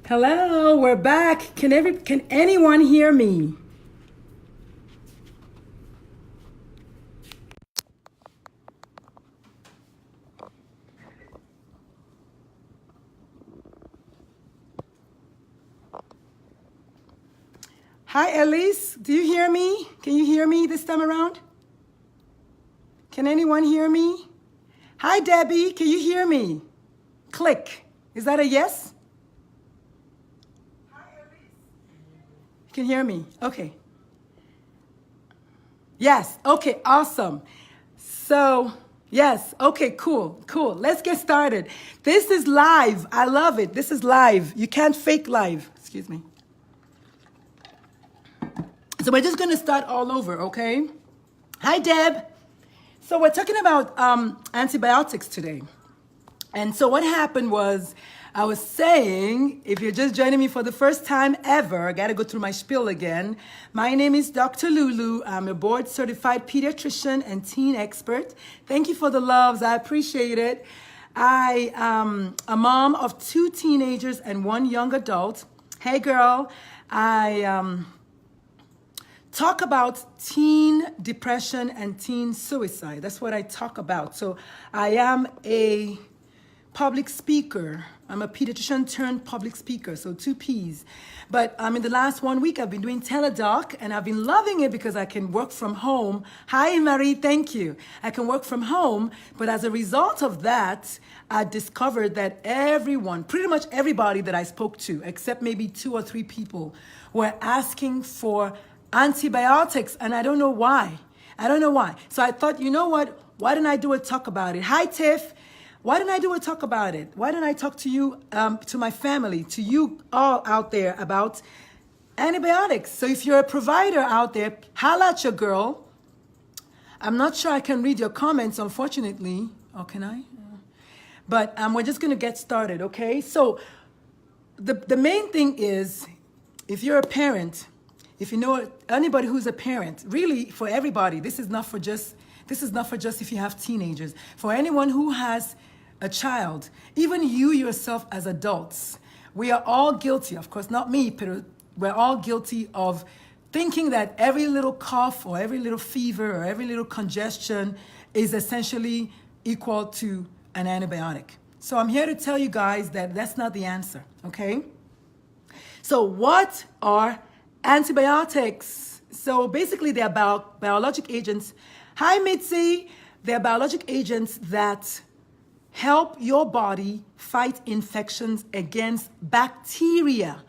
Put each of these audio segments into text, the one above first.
Hello, we're back. Can anyone hear me? Hi, Elise. Do you hear me? Can you hear me this time around? Can anyone hear me? Hi, Debbie. Can you hear me? Click. Is that a yes? Hi, Elise. You can hear me? Okay. Yes. Okay, awesome. So, yes. Okay, cool. Cool. Let's get started. This is live. I love it. This is live. You can't fake live. Excuse me. So we're just going to start all over, okay? Hi, Deb. So we're talking about antibiotics today. And so what happened was, I was saying, if you're just joining me for the first time ever, I got to go through my spiel again. My name is Dr. Lulu. I'm a board-certified pediatrician and teen expert. Thank you for the loves. I appreciate it. I am a mom of 2 teenagers and 1 young adult. Hey, girl. I talk about teen depression and teen suicide. That's what I talk about. So I am a public speaker. I'm a pediatrician turned public speaker, so 2 P's. But in the last 1 week, I've been doing teledoc, and I've been loving it because I can work from home. Hi, Marie, thank you. I can work from home, but as a result of that, I discovered that everyone, pretty much everybody that I spoke to, except maybe 2 or 3 people, were asking for antibiotics, and I don't know why. I don't know why. So I thought, you know what? Why didn't I do a talk about it? Hi, Tiff. Why didn't I do a talk about it? Why didn't I talk to you, to my family, to you all out there about antibiotics? So if you're a provider out there, holla at your girl. I'm not sure I can read your comments, unfortunately. Oh, can I? But we're just going to get started, okay? So the main thing is, if you're a parent, if you know anybody who's a parent, really for everybody, this is not for just if you have teenagers. For anyone who has a child, even you yourself as adults, we are all guilty, of course, not me, but we're all guilty of thinking that every little cough or every little fever or every little congestion is essentially equal to an antibiotic. So I'm here to tell you guys that that's not the answer, okay? So what are antibiotics? So basically they're biologic agents. Hi, Mitzi. They're biologic agents that help your body fight infections against bacteria.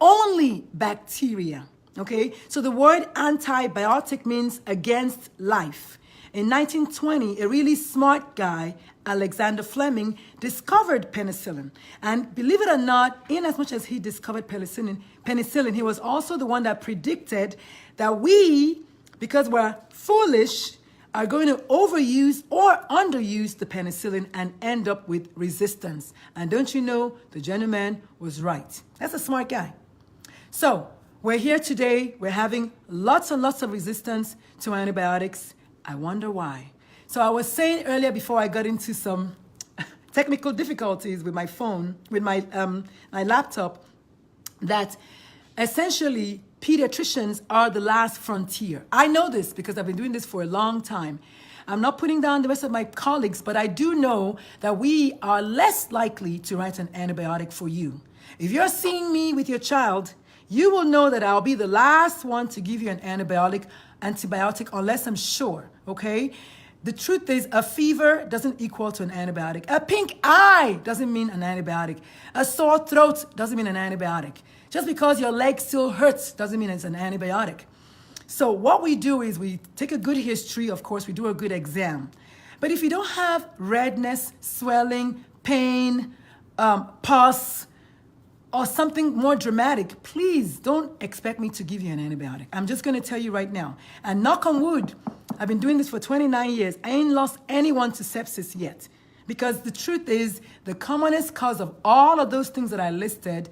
Only bacteria, okay? So the word antibiotic means against life. In 1920, a really smart guy, Alexander Fleming, discovered penicillin. And believe it or not, in as much as he discovered penicillin, he was also the one that predicted that we, because we're foolish, are going to overuse or underuse the penicillin and end up with resistance. And don't you know, the gentleman was right. That's a smart guy. So we're here today. We're having lots and lots of resistance to antibiotics. I wonder why. So I was saying earlier, before I got into some technical difficulties with my phone, with my laptop, that essentially pediatricians are the last frontier. I know this because I've been doing this for a long time. I'm not putting down the rest of my colleagues, but I do know that we are less likely to write an antibiotic for you. If you're seeing me with your child, you will know that I'll be the last one to give you an antibiotic unless I'm sure, okay? The truth is, a fever doesn't equal to an antibiotic. A pink eye doesn't mean an antibiotic. A sore throat doesn't mean an antibiotic. Just because your leg still hurts doesn't mean it's an antibiotic. So what we do is we take a good history, of course, we do a good exam. But if you don't have redness, swelling, pain, pus, or something more dramatic, please don't expect me to give you an antibiotic. I'm just going to tell you right now. And knock on wood, I've been doing this for 29 years. I ain't lost anyone to sepsis yet. Because the truth is, the commonest cause of all of those things that I listed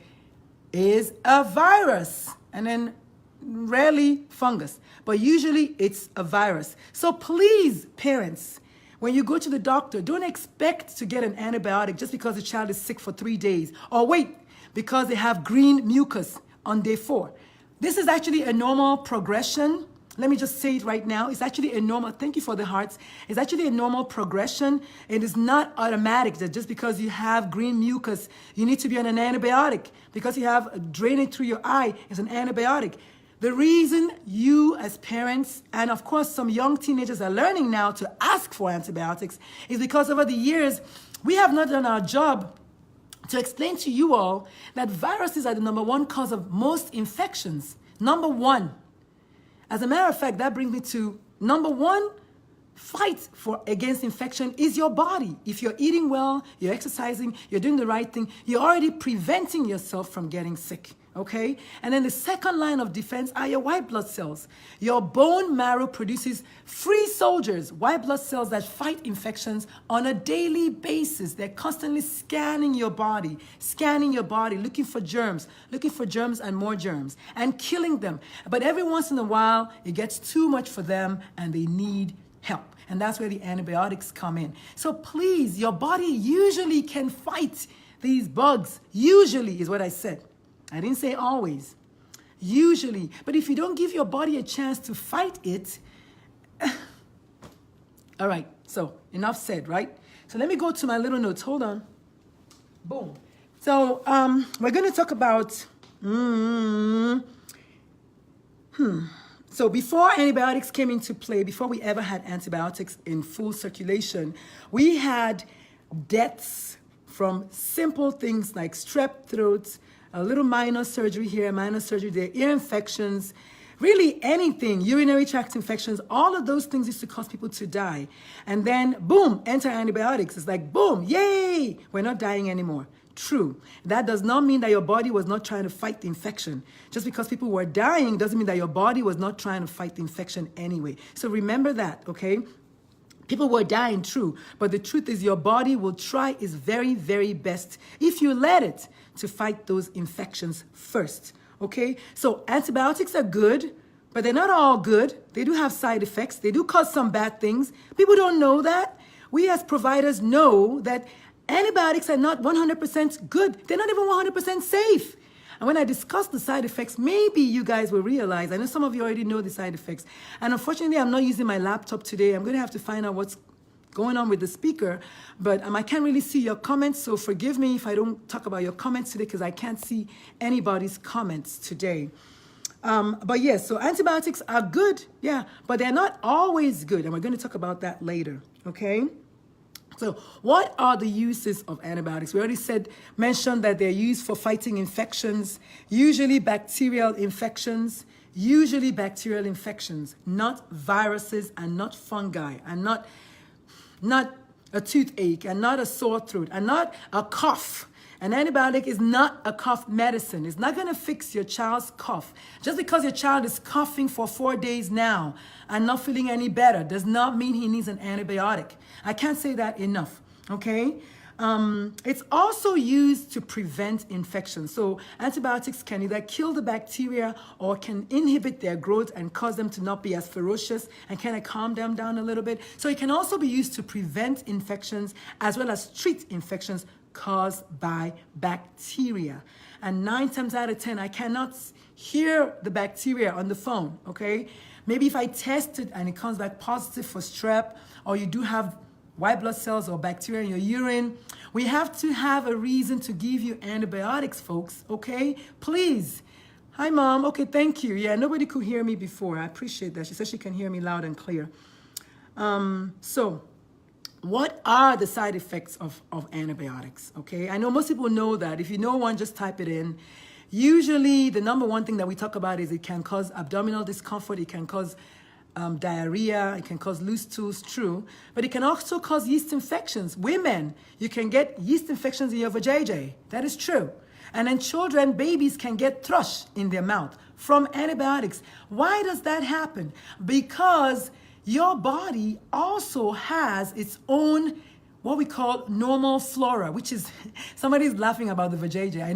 is a virus, and then rarely fungus, but usually it's a virus. So please, parents, when you go to the doctor, don't expect to get an antibiotic just because the child is sick for 3 days. Or wait, because they have green mucus on day 4. This is actually a normal progression. Let me just say it right now. It's actually a normal, thank you for the hearts. It's actually a normal progression. It is not automatic that just because you have green mucus, you need to be on an antibiotic. Because you have drainage through your eye, it's an antibiotic. The reason you as parents, and of course some young teenagers are learning now to ask for antibiotics, is because over the years, we have not done our job to explain to you all that viruses are the #1 cause of most infections. #1. As a matter of fact, that brings me to #1 fight against infection is your body. If you're eating well, you're exercising, you're doing the right thing, you're already preventing yourself from getting sick. Okay? And then the second line of defense are your white blood cells. Your bone marrow produces free soldiers, white blood cells that fight infections on a daily basis. They're constantly scanning your body, looking for germs and more germs, and killing them. But every once in a while, it gets too much for them and they need help. And that's where the antibiotics come in. So please, your body usually can fight these bugs. Usually is what I said. I didn't say always. Usually. But if you don't give your body a chance to fight it, all right, so enough said, right? So let me go to my little notes. Hold on. Boom. So we're going to talk about, So before antibiotics came into play, before we ever had antibiotics in full circulation, we had deaths from simple things like strep throats, a little minor surgery here, minor surgery there, ear infections, really anything, urinary tract infections, all of those things used to cause people to die. And then, boom, enter antibiotics. It's like, boom, yay, we're not dying anymore. True. That does not mean that your body was not trying to fight the infection. Just because people were dying doesn't mean that your body was not trying to fight the infection anyway. So remember that, okay? People were dying, true, but the truth is your body will try its very, very best, if you let it, to fight those infections first, okay? So antibiotics are good, but they're not all good. They do have side effects. They do cause some bad things. People don't know that. We as providers know that antibiotics are not 100% good. They're not even 100% safe. And when I discuss the side effects, maybe you guys will realize, I know some of you already know the side effects. And unfortunately, I'm not using my laptop today. I'm going to have to find out what's going on with the speaker. But I can't really see your comments, so forgive me if I don't talk about your comments today because I can't see anybody's comments today. But yes, so antibiotics are good, yeah, but they're not always good. And we're going to talk about that later, okay? So what are the uses of antibiotics? We already mentioned that they're used for fighting infections, usually bacterial infections, not viruses and not fungi and not a toothache and not a sore throat and not a cough. An antibiotic is not a cough medicine. It's not going to fix your child's cough. Just because your child is coughing for 4 days now and not feeling any better does not mean he needs an antibiotic. I can't say that enough, okay? It's also used to prevent infection. So antibiotics can either kill the bacteria or can inhibit their growth and cause them to not be as ferocious and kind of calm them down a little bit. So it can also be used to prevent infections as well as treat infections caused by bacteria. And 9 times out of 10, I cannot hear the bacteria on the phone, okay? Maybe if I test it and it comes back positive for strep, or you do have white blood cells or bacteria in your urine, we have to have a reason to give you antibiotics, folks, okay? Please. Hi, Mom. Okay, thank you. Yeah, nobody could hear me before. I appreciate that. She said she can hear me loud and clear. So what are the side effects of antibiotics, okay? I know most people know that. If you know one, just type it in. Usually, the #1 thing that we talk about is it can cause abdominal discomfort, it can cause diarrhea, it can cause loose stools, true, but it can also cause yeast infections. Women, you can get yeast infections in your vajayjay. That is true. And then children, babies can get thrush in their mouth from antibiotics. Why does that happen? Because your body also has its own, what we call normal flora, which is, somebody's laughing about the vajayjay.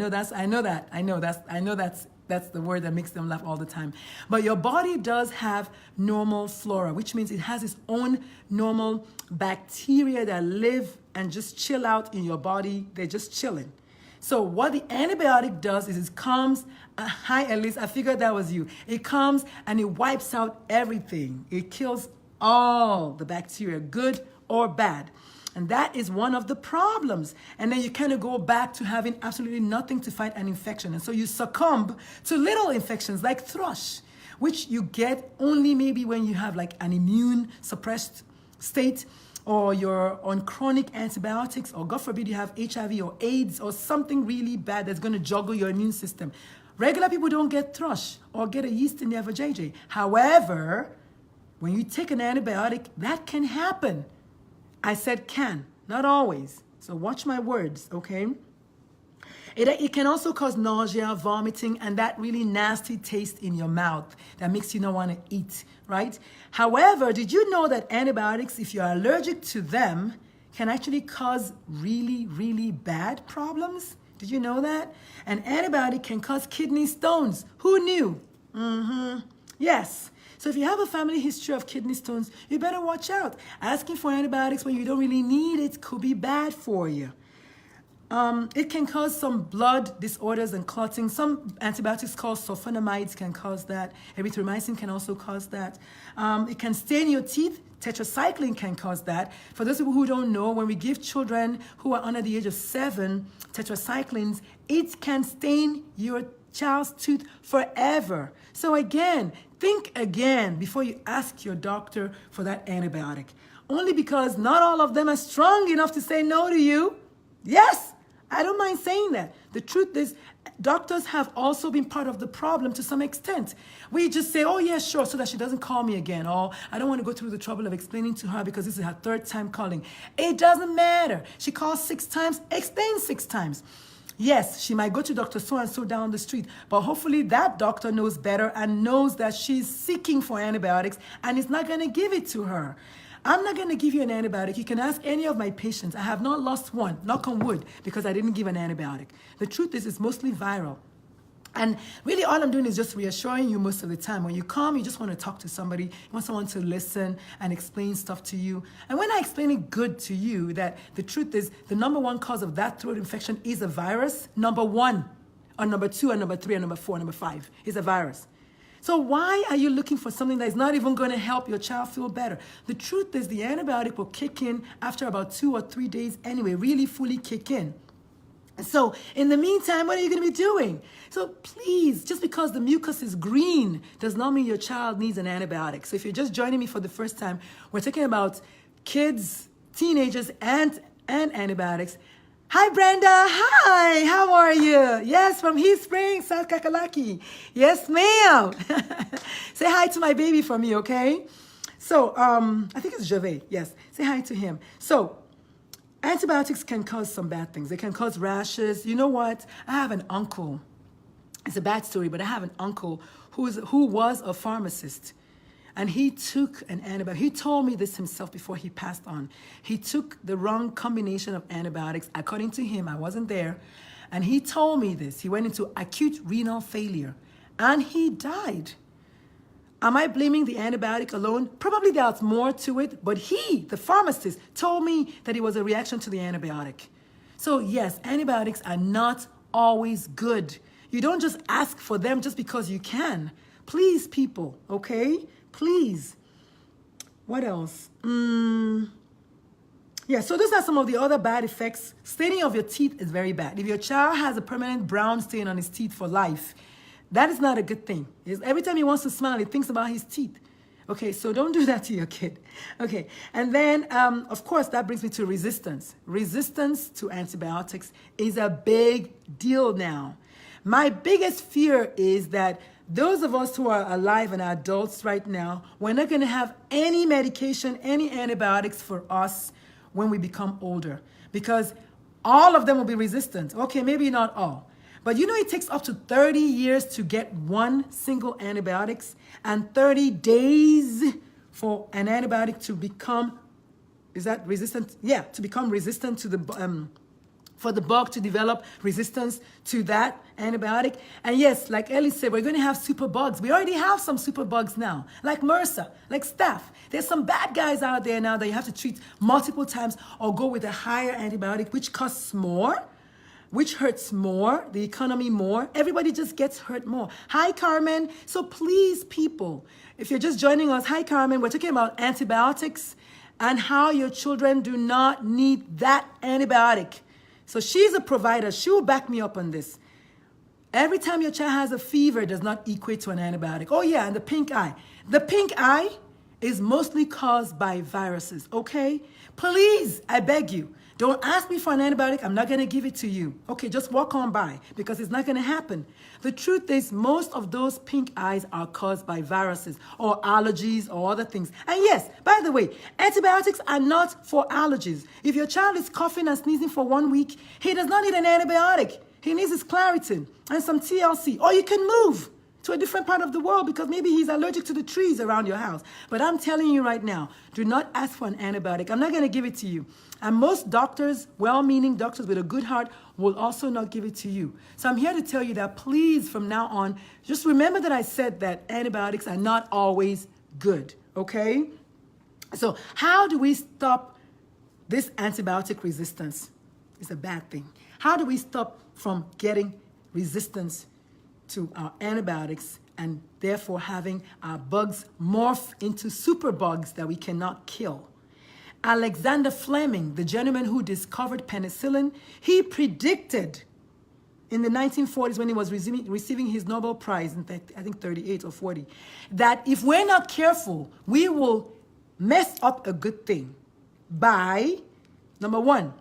That's the word that makes them laugh all the time. But your body does have normal flora, which means it has its own normal bacteria that live and just chill out in your body. They're just chilling. So what the antibiotic does is it comes, hi Elise, I figured that was you. It comes and it wipes out everything. It kills all the bacteria, good or bad. And that is one of the problems. And then you kind of go back to having absolutely nothing to fight an infection. And so you succumb to little infections like thrush, which you get only maybe when you have like an immune suppressed state, or you're on chronic antibiotics, or God forbid you have HIV or AIDS or something really bad that's going to juggle your immune system. Regular people don't get thrush or get a yeast in their vajayjay. However, when you take an antibiotic, that can happen. I said can, not always. So watch my words, okay? It can also cause nausea, vomiting, and that really nasty taste in your mouth that makes you not want to eat, right? However, did you know that antibiotics, if you're allergic to them, can actually cause really, really bad problems? Did you know that? An antibiotic can cause kidney stones. Who knew? Yes. So if you have a family history of kidney stones, you better watch out. Asking for antibiotics when you don't really need it could be bad for you. It can cause some blood disorders and clotting. Some antibiotics called sulfonamides can cause that. Erythromycin can also cause that. It can stain your teeth. Tetracycline can cause that. For those people who don't know, when we give children who are under the age of 7 tetracyclines, it can stain your child's tooth forever. So again, think again before you ask your doctor for that antibiotic. Only because not all of them are strong enough to say no to you. Yes, I don't mind saying that. The truth is, doctors have also been part of the problem to some extent. We just say, oh yeah, sure, so that she doesn't call me again. Or I don't want to go through the trouble of explaining to her because this is her 3rd time calling. It doesn't matter. She calls 6 times, explain 6 times. Yes, she might go to Dr. So-and-so down the street, but hopefully that doctor knows better and knows that she's seeking for antibiotics and is not going to give it to her. I'm not going to give you an antibiotic. You can ask any of my patients. I have not lost one, knock on wood, because I didn't give an antibiotic. The truth is, it's mostly viral. And really all I'm doing is just reassuring you most of the time. When you come, you just want to talk to somebody. You want someone to listen and explain stuff to you. And when I explain it good to you, that the truth is the number 1 cause of that throat infection is a virus, number 1, or number 2, or number 3, or number 4, or number 5 is a virus. So why are you looking for something that is not even going to help your child feel better? The truth is the antibiotic will kick in after about 2 or 3 days anyway, really fully kick in. So in the meantime, what are you going to be doing? So please, just because the mucus is green does not mean your child needs an antibiotic. So if you're just joining me for the first time, we're talking about kids, teenagers, and antibiotics. Hi, Brenda. Hi, how are you? Yes, from Heat Springs, South Kakalaki. Yes, ma'am. Say hi to my baby for me, okay? So, I think it's Gervais. Yes, say hi to him. So, antibiotics can cause some bad things. They can cause rashes. You know what? I have an uncle. It's a bad story, but I have an uncle who was a pharmacist. And he took an antibiotic. He told me this himself before he passed on. He took the wrong combination of antibiotics. According to him, I wasn't there. And he told me this. He went into acute renal failure. And he died. Am I blaming the antibiotic alone? Probably there's more to it. But he, the pharmacist, told me that it was a reaction to the antibiotic. So yes, antibiotics are not always good. You don't just ask for them just because you can. Please, people, okay? Please. What else? Yeah, so those are some of the other bad effects. Staining of your teeth is very bad. If your child has a permanent brown stain on his teeth for life, that is not a good thing. Every time he wants to smile, he thinks about his teeth. Okay, so don't do that to your kid. Okay, and then, of course, that brings me to resistance. Resistance to antibiotics is a big deal now. My biggest fear is that those of us who are alive and are adults right now, we're not going to have any medication, any antibiotics for us when we become older, because all of them will be resistant. Okay, maybe not all. But you know it takes up to 30 years to get one single antibiotics and 30 days for an antibiotic to become, is that resistant? Yeah, to become resistant to the, for the bug to develop resistance to that antibiotic. And yes, like Ellie said, we're going to have super bugs. We already have some super bugs now, like MRSA, like staph. There's some bad guys out there now that you have to treat multiple times or go with a higher antibiotic, which costs more. which hurts more, the economy more. Everybody just gets hurt more. Hi, Carmen. So please, people, if you're just joining us, hi, Carmen. We're talking about antibiotics and how your children do not need that antibiotic. So she's a provider. She will back me up on this. Every time your child has a fever, it does not equate to an antibiotic. Oh, yeah, and the pink eye. The pink eye is mostly caused by viruses, okay? Please, I beg you, don't ask me for an antibiotic. I'm not going to give it to you. Okay, just walk on by because it's not going to happen. The truth is most of those pink eyes are caused by viruses or allergies or other things. And yes, by the way, antibiotics are not for allergies. If your child is coughing and sneezing for 1 week, he does not need an antibiotic. He needs his Claritin and some TLC. Or you can move to a different part of the world because maybe he's allergic to the trees around your house. But I'm telling you right now, do not ask for an antibiotic. I'm not going to give it to you. And most doctors, well-meaning doctors with a good heart, will also not give it to you. So I'm here to tell you that please, from now on, just remember that I said that antibiotics are not always good, okay? So how do we stop this antibiotic resistance? It's a bad thing. How do we stop from getting resistance to our antibiotics and therefore having our bugs morph into super bugs that we cannot kill? Alexander Fleming, the gentleman who discovered penicillin, he predicted in the 1940s when he was receiving his Nobel Prize, in fact, I think 38 or 40, that if we're not careful, we will mess up a good thing by, number one,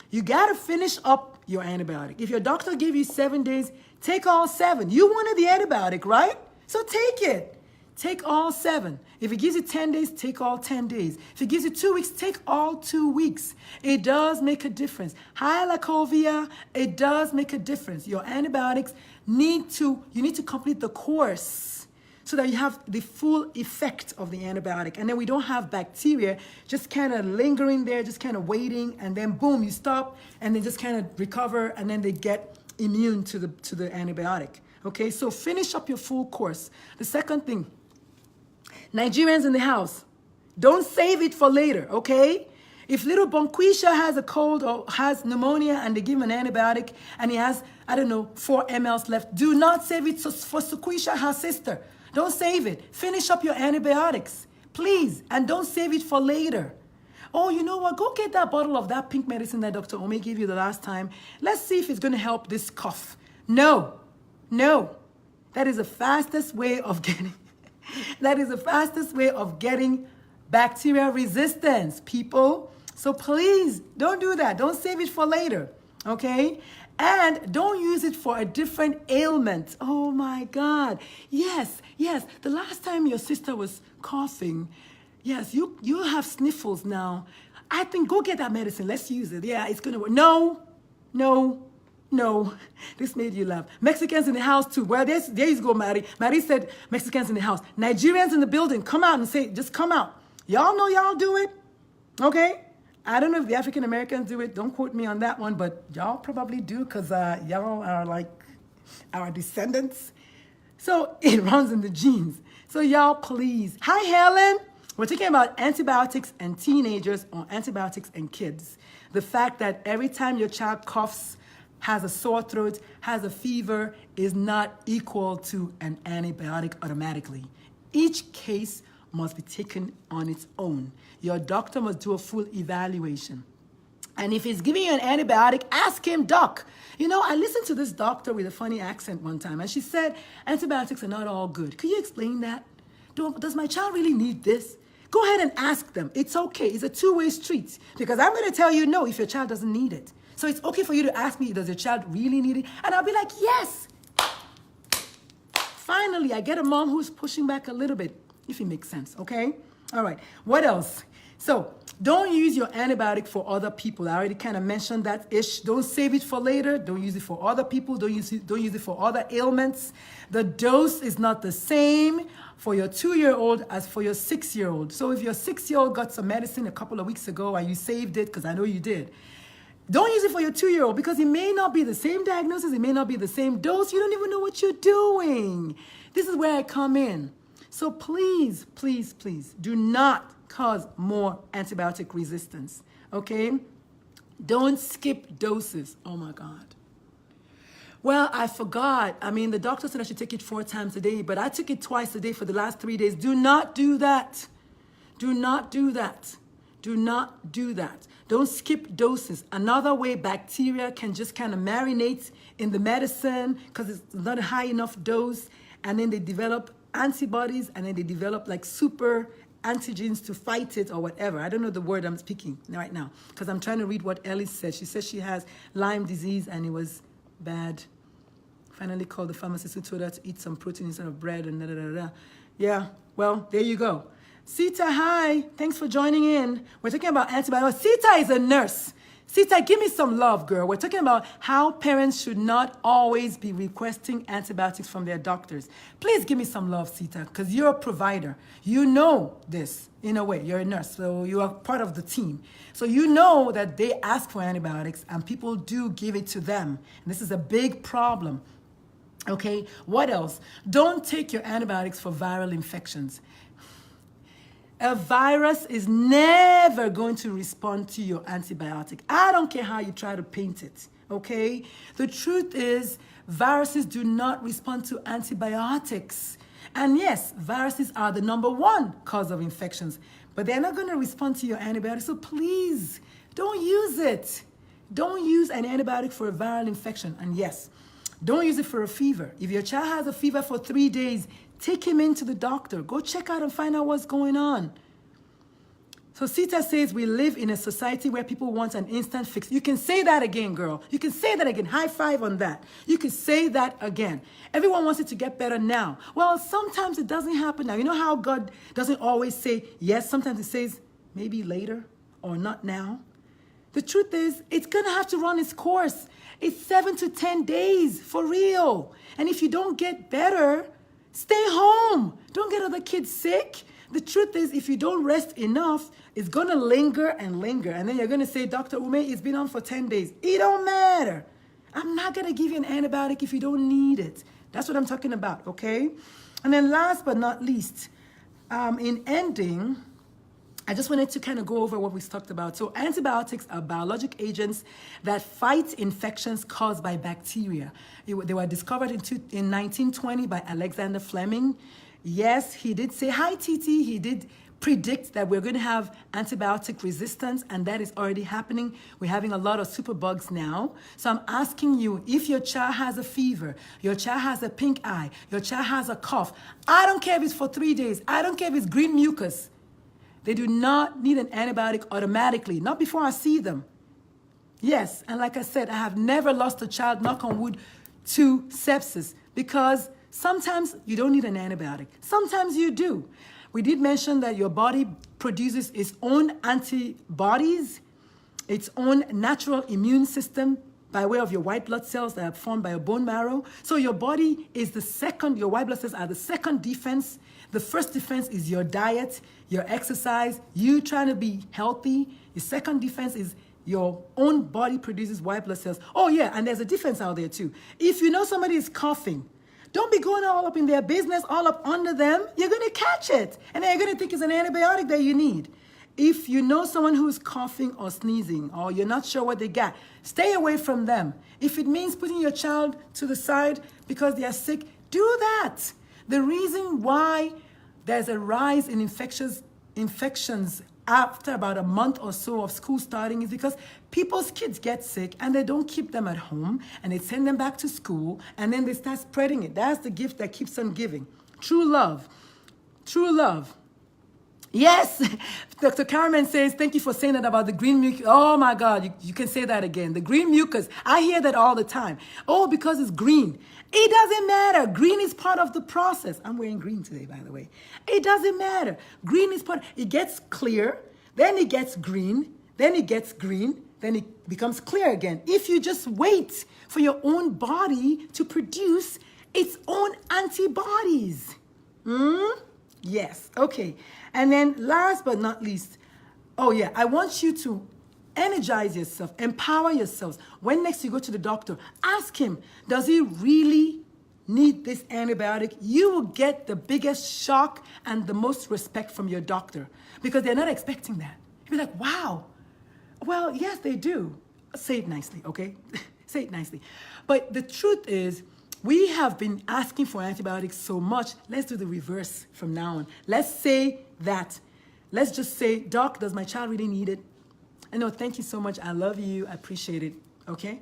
you got to finish up your antibiotic. If your doctor gave you 7 days, take all 7. You wanted the antibiotic, right? So take it. Take all 7. If it gives you 10 days, take all 10 days. If it gives you 2 weeks, take all 2 weeks. It does make a difference. Hi, Lacovia. It does make a difference. Your antibiotics you need to complete the course so that you have the full effect of the antibiotic. And then we don't have bacteria just kind of lingering there, just kind of waiting, and then boom, you stop, and they just kind of recover, and then they get immune to the antibiotic. Okay, so finish up your full course. The second thing, Nigerians in the house, don't save it for later, okay? If little Bonquisha has a cold or has pneumonia and they give him an antibiotic and he has, 4 mLs left, do not save it for Suquisha, her sister. Don't save it. Finish up your antibiotics, please, and don't save it for later. Oh, you know what? Go get that bottle of that pink medicine that Dr. Ome gave you the last time. Let's see if it's going to help this cough. No. That is the fastest way of getting bacteria resistance, people. So please don't do that. Don't save it for later, okay? And don't use it for a different ailment. Oh my God. Yes. The last time your sister was coughing, yes, you have sniffles now. I think go get that medicine. Let's use it. Yeah, it's going to work. No, this made you laugh. Mexicans in the house too. Well, there you go, Mary. Mary said Mexicans in the house. Nigerians in the building, come out and say, just come out. Y'all know y'all do it, okay? I don't know if the African Americans do it. Don't quote me on that one, but y'all probably do because y'all are like our descendants. So it runs in the genes. So y'all, please. Hi, Helen. We're talking about antibiotics and teenagers or antibiotics and kids. The fact that every time your child coughs, has a sore throat, has a fever, is not equal to an antibiotic automatically. Each case must be taken on its own. Your doctor must do a full evaluation. And if he's giving you an antibiotic, ask him, Doc. I listened to this doctor with a funny accent one time, and she said, antibiotics are not all good. Could you explain that? Does my child really need this? Go ahead and ask them. It's okay. It's a two-way street. Because I'm going to tell you no if your child doesn't need it. So it's okay for you to ask me, does your child really need it? And I'll be like, yes. Finally, I get a mom who's pushing back a little bit, if it makes sense, okay? All right, what else? So don't use your antibiotic for other people. I already kind of mentioned that ish. Don't save it for later. Don't use it for other people. Don't use it for other ailments. The dose is not the same for your 2-year-old as for your 6-year-old. So if your 6-year-old got some medicine a couple of weeks ago and you saved it, because I know you did, don't use it for your 2-year-old because it may not be the same diagnosis. It may not be the same dose. You don't even know what you're doing. This is where I come in. So please, please, please do not cause more antibiotic resistance, okay? Don't skip doses. Oh my God. Well, I forgot. I mean, the doctor said I should take it 4 times a day, but I took it twice a day for the last 3 days. Do not do that. Do not do that. Do not do that. Don't skip doses. Another way bacteria can just kind of marinate in the medicine because it's not a high enough dose, and then they develop antibodies, and then they develop like super antigens to fight it or whatever. I don't know the word I'm speaking right now because I'm trying to read what Ellie said. She says she has Lyme disease and it was bad. Finally called the pharmacist who told her to eat some protein instead of bread and da da da da. Yeah, well, there you go. Sita, hi. Thanks for joining in. We're talking about antibiotics. Sita is a nurse. Sita, give me some love, girl. We're talking about how parents should not always be requesting antibiotics from their doctors. Please give me some love, Sita, because you're a provider. You know this in a way. You're a nurse, so you are part of the team. So you know that they ask for antibiotics and people do give it to them. And this is a big problem. Okay, what else? Don't take your antibiotics for viral infections. A virus is never going to respond to your antibiotic. I don't care how you try to paint it, okay? The truth is, viruses do not respond to antibiotics. And yes, viruses are the #1 cause of infections, but they're not going to respond to your antibiotic. So please, don't use it. Don't use an antibiotic for a viral infection. And yes, don't use it for a fever. If your child has a fever for 3 days, take him into the doctor. Go check out and find out what's going on. So Sita says we live in a society where people want an instant fix. You can say that again, girl. You can say that again. High five on that. You can say that again. Everyone wants it to get better now. Well, sometimes it doesn't happen now. You know how God doesn't always say yes? Sometimes it says maybe later or not now. The truth is, it's going to have to run its course. It's 7 to 10 days for real. And if you don't get better, stay home. Don't get other kids sick. The truth is, if you don't rest enough, it's going to linger and linger. And then you're going to say, Dr. Ume, it's been on for 10 days. It don't matter. I'm not going to give you an antibiotic if you don't need it. That's what I'm talking about, okay? And then last but not least, in ending, I just wanted to kind of go over what we talked about. So antibiotics are biologic agents that fight infections caused by bacteria. They were discovered in 1920 by Alexander Fleming. Yes, he did say, hi, Titi. He did predict that we're going to have antibiotic resistance, and that is already happening. We're having a lot of superbugs now. So I'm asking you, if your child has a fever, your child has a pink eye, your child has a cough, I don't care if it's for 3 days. I don't care if it's green mucus. They do not need an antibiotic automatically, not before I see them. Yes, and like I said, I have never lost a child, knock on wood, to sepsis because sometimes you don't need an antibiotic. Sometimes you do. We did mention that your body produces its own antibodies, its own natural immune system by way of your white blood cells that are formed by your bone marrow. So your body is the second, your white blood cells are the second defense. The first defense is your diet, your exercise, you trying to be healthy. Your second defense is your own body produces white blood cells. Oh yeah, and there's a defense out there too. If you know somebody is coughing, don't be going all up in their business, all up under them. You're going to catch it. And then you're going to think it's an antibiotic that you need. If you know someone who's coughing or sneezing or you're not sure what they got, stay away from them. If it means putting your child to the side because they are sick, do that. The reason why there's a rise in infections after about a month or so of school starting is because people's kids get sick and they don't keep them at home and they send them back to school and then they start spreading it. That's the gift that keeps on giving. True love. True love. Yes, Dr. Carmen says, thank you for saying that about the green mucus. Oh my God, you can say that again. The green mucus, I hear that all the time. Oh, because it's green. It doesn't matter. Green is part of the process. I'm wearing green today, by the way. It doesn't matter. Green is part, it gets clear, then it gets green, then it gets green, then it becomes clear again. If you just wait for your own body to produce its own antibodies. Yes, okay. And then last but not least, oh yeah, I want you to energize yourself, empower yourselves. When next you go to the doctor, ask him, does he really need this antibiotic? You will get the biggest shock and the most respect from your doctor because they're not expecting that. You'll be like, wow. Well, yes, they do. Say it nicely, okay? Say it nicely. But the truth is, we have been asking for antibiotics so much. Let's do the reverse from now on. Let's say that. Let's just say, Doc, does my child really need it? I know, thank you so much. I love you. I appreciate it. Okay?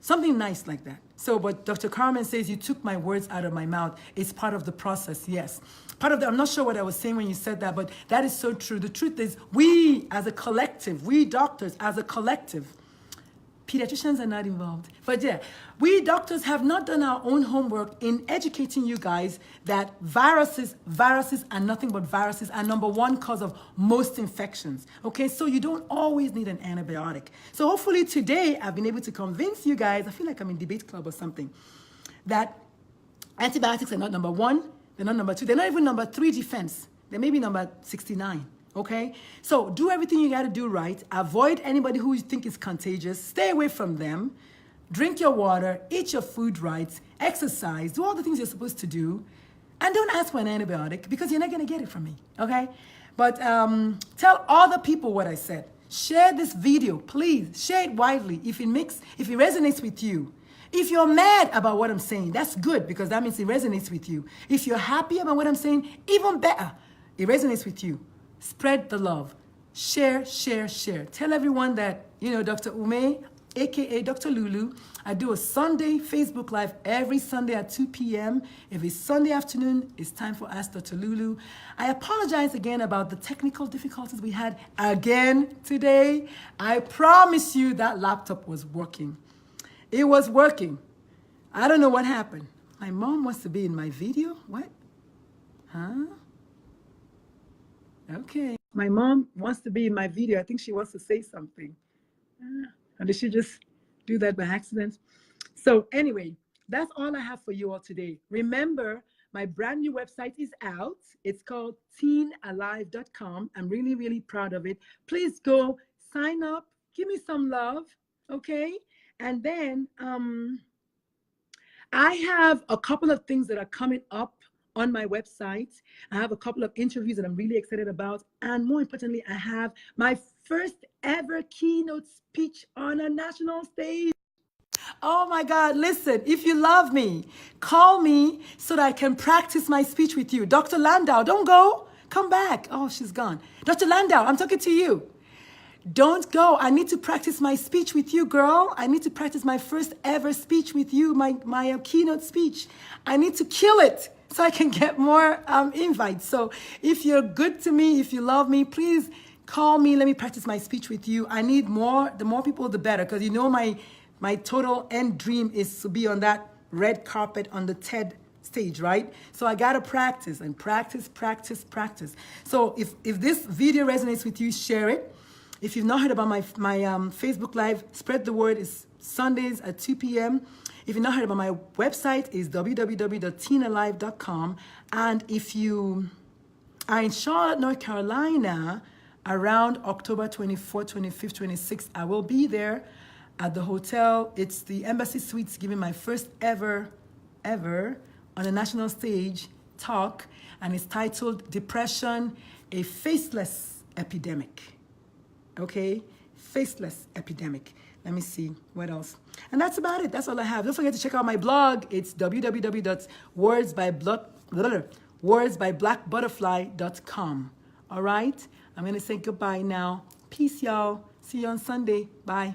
Something nice like that. So, but Dr. Carmen says, you took my words out of my mouth. It's part of the process, yes. Part of the, I'm not sure what I was saying when you said that, but that is so true. The truth is, we as a collective, we doctors as a collective, pediatricians are not involved. But yeah, we doctors have not done our own homework in educating you guys that viruses are nothing but viruses are number one cause of most infections. Okay, so you don't always need an antibiotic. So hopefully today I've been able to convince you guys, I feel like I'm in debate club or something, that antibiotics are not number one, they're not number two, they're not even number three defense. They may be number 69. Okay, so do everything you got to do right. Avoid anybody who you think is contagious. Stay away from them. Drink your water, eat your food right, exercise, do all the things you're supposed to do. And don't ask for an antibiotic because you're not going to get it from me. Okay, but tell other people what I said. Share this video, please. Share it widely if it resonates with you. If you're mad about what I'm saying, that's good because that means it resonates with you. If you're happy about what I'm saying, even better, it resonates with you. Spread the love. Share, share, share. Tell everyone that, you know, Dr. Ume, aka Dr. Lulu, I do a Sunday Facebook Live every Sunday at 2 p.m. If it's Sunday afternoon, it's time for Ask Dr. Lulu. I apologize again about the technical difficulties we had again today. I promise you that laptop was working. It was working. I don't know what happened. My mom wants to be in my video? What? Huh? Okay. My mom wants to be in my video. I think she wants to say something. Or did she just do that by accident? So anyway, that's all I have for you all today. Remember, my brand new website is out. It's called teenalive.com. I'm really, really proud of it. Please go sign up. Give me some love. Okay. And then I have a couple of things that are coming up on my website. I have a couple of interviews that I'm really excited about. And more importantly, I have my first ever keynote speech on a national stage. Oh my God, listen, if you love me, call me so that I can practice my speech with you. Dr. Landau, don't go. Come back. Oh, she's gone. Dr. Landau, I'm talking to you. Don't go. I need to practice my speech with you, girl. I need to practice my first ever speech with you, my keynote speech. I need to kill it so I can get more invites. So if you're good to me, if you love me, please call me. Let me practice my speech with you. I need more. The more people, the better. Because you know my total end dream is to be on that red carpet on the TED stage, right? So I got to practice and practice, practice, practice. So if this video resonates with you, share it. If you've not heard about my Facebook Live, spread the word. It's Sundays at 2 p.m. If you've not heard about my website, it's www.teenalive.com. And if you are in Charlotte, North Carolina, around October 24th, 25th, 26th, I will be there at the hotel. It's the Embassy Suites giving my first ever on a national stage talk. And it's titled Depression, a Faceless Epidemic. Okay, faceless epidemic. Let me see what else. And that's about it. That's all I have. Don't forget to check out my blog. It's www.wordsbyblackbutterfly.com. All right, I'm going to say goodbye now. Peace, y'all. See you on Sunday. Bye.